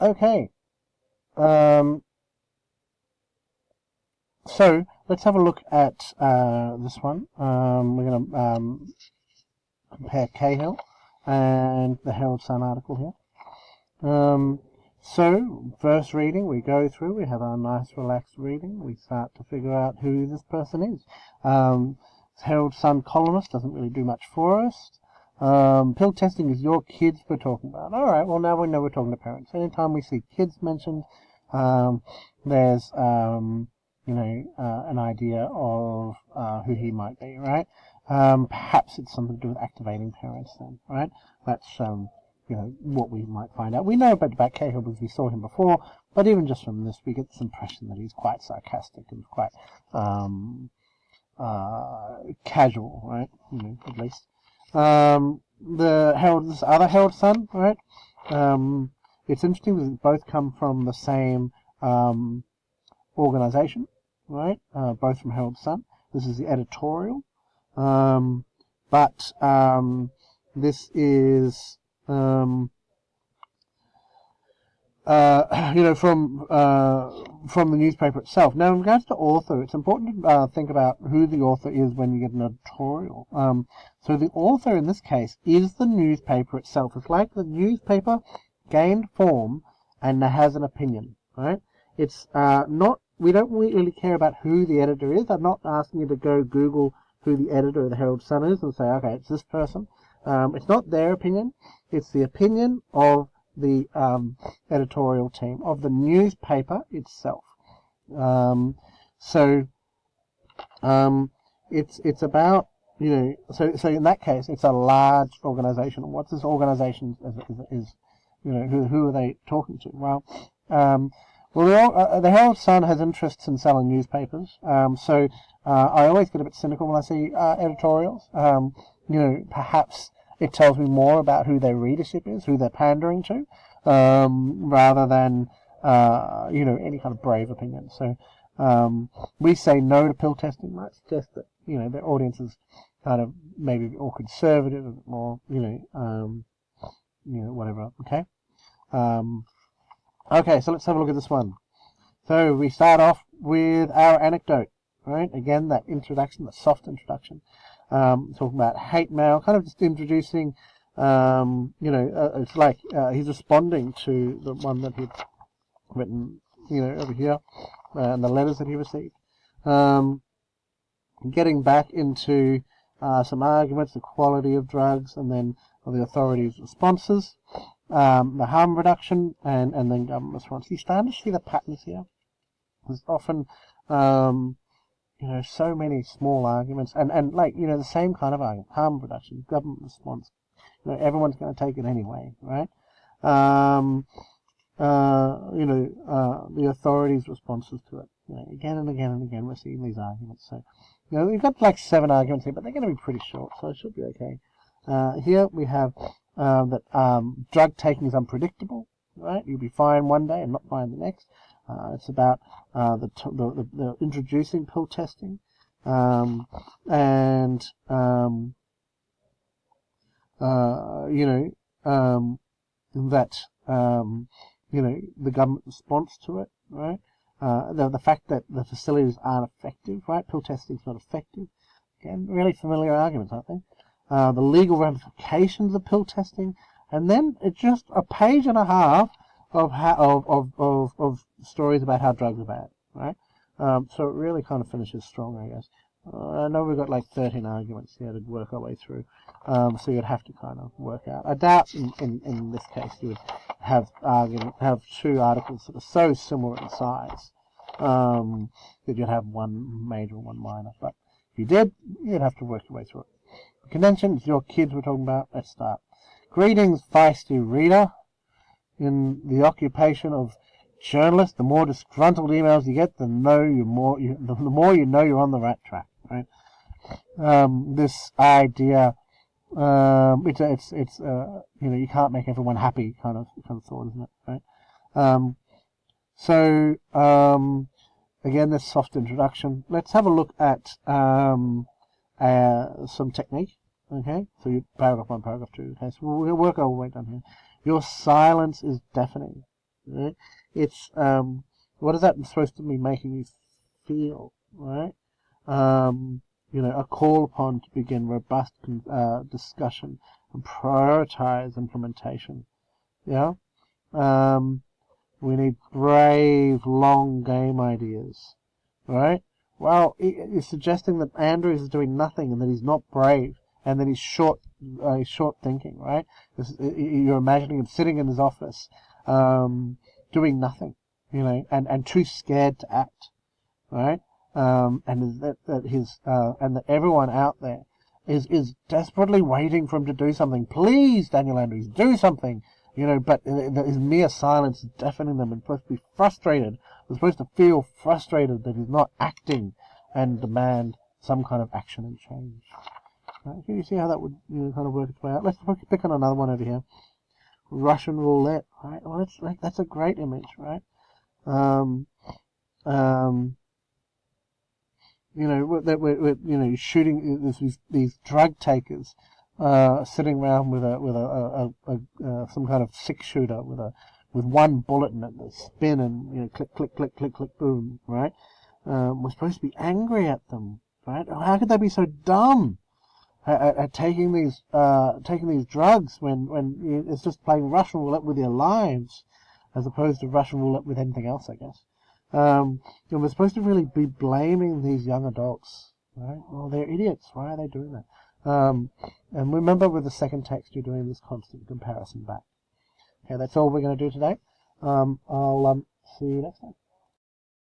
Okay. So let's have a look at this one. We're going to compare Cahill and the Herald Sun article here. So, first reading, we go through, we have our nice relaxed reading, we start to figure out who this person is. Herald Sun columnist doesn't really do much for us. Pill testing is your kids we're talking about. Alright, well now we know we're talking to parents. Anytime we see kids mentioned, there's, an idea of who he might be, right? Perhaps it's something to do with activating parents then, right? That's, what we might find out. We know about Cahill because we saw him before, but even just from this, we get this impression that he's quite sarcastic and quite casual, right? At least. This other Herald Sun, right? It's interesting because both come from the same organization, right? Both from Herald Sun. This is the Editorial, but this is from the newspaper itself. Now, in regards to author, it's important to think about who the author is when you get an editorial. So the author in this case is the newspaper itself. It's like the newspaper gained form and has an opinion, right? It's not. We don't really care about who the editor is. I'm not asking you to go Google who the editor of the Herald Sun is and say, okay, it's this person. It's not their opinion. It's the opinion of the editorial team, of the newspaper itself. It's about, so in that case, it's a large organization. What's this organization is who are they talking to? Well, the Herald Sun has interests in selling newspapers, so I always get a bit cynical when I see editorials. Perhaps it tells me more about who their readership is, who they're pandering to, rather than any kind of brave opinion. So we say no to pill testing might suggest that their audience is kind of maybe more conservative, a bit more whatever. Okay. Okay, so let's have a look at this one. So we start off with our anecdote, right? Again, that introduction, the soft introduction, talking about hate mail, kind of just introducing, it's like he's responding to the one that he'd written, over here, and the letters that he received. Getting back into some arguments, the quality of drugs, and then the authorities' responses. The harm reduction and then government response. You start to see the patterns here. There's often, so many small arguments and the same kind of argument. Harm reduction, government response. Everyone's going to take it anyway, right? The authorities' responses to it. Again and again and again, we're seeing these arguments. So, we've got like 7 arguments here, but they're going to be pretty short, so it should be okay. Here we have that drug taking is unpredictable, right? You'll be fine one day and not fine the next. It's about the introducing pill testing, and the government response to it, right? The fact that the facilities aren't effective, right? Pill testing is not effective. Again, really familiar arguments, aren't they? The legal ramifications of pill testing, and then it's just a page and a half of stories about how drugs are bad, right? So it really kind of finishes strong, I guess. I know we've got like 13 arguments here to work our way through, so you'd have to kind of work out. I doubt in this case you would have 2 articles that are so similar in size that you'd have one major and one minor. But if you did, you'd have to work your way through it. Convention, it's your kids we're talking about. Let's start. Greetings, feisty reader. In the occupation of journalist, the more disgruntled emails you get, the more you know you're on the right track. Right? This idea, it's you can't make everyone happy kind of thought, isn't it? Right? Again, this soft introduction. Let's have a look at some technique. Okay, so paragraph 1, paragraph 2. Okay, so we'll work our way down here. Your silence is deafening. Right? It's what is that supposed to be making you feel? Right? A call upon to begin robust discussion and prioritize implementation. Yeah. We need brave, long game ideas. Right? Well, it's suggesting that Andrews is doing nothing and that he's not brave and that he's short thinking, right? You're imagining him sitting in his office, doing nothing, and too scared to act, right? And that everyone out there is desperately waiting for him to do something. Please, Daniel Andrews, do something. But his mere silence is deafening them and supposed to be frustrated. They're supposed to feel frustrated that he's not acting and demand some kind of action and change. Right? Can you see how that would kind of work its way out? Let's pick on another one over here. Russian roulette, right? Well, that's a great image, right? We're shooting these drug takers sitting around with some kind of 6-shooter with one bullet in it that spin and click click click click click boom, right? We're supposed to be angry at them, right? How could they be so dumb at taking these drugs when it's just playing Russian roulette with your lives as opposed to Russian roulette with anything else, I guess. We're supposed to really be blaming these young adults, right? Well, they're idiots. Why are they doing that? And remember, with the second text, you're doing this constant comparison back. Okay, that's all we're going to do today. I'll see you next time.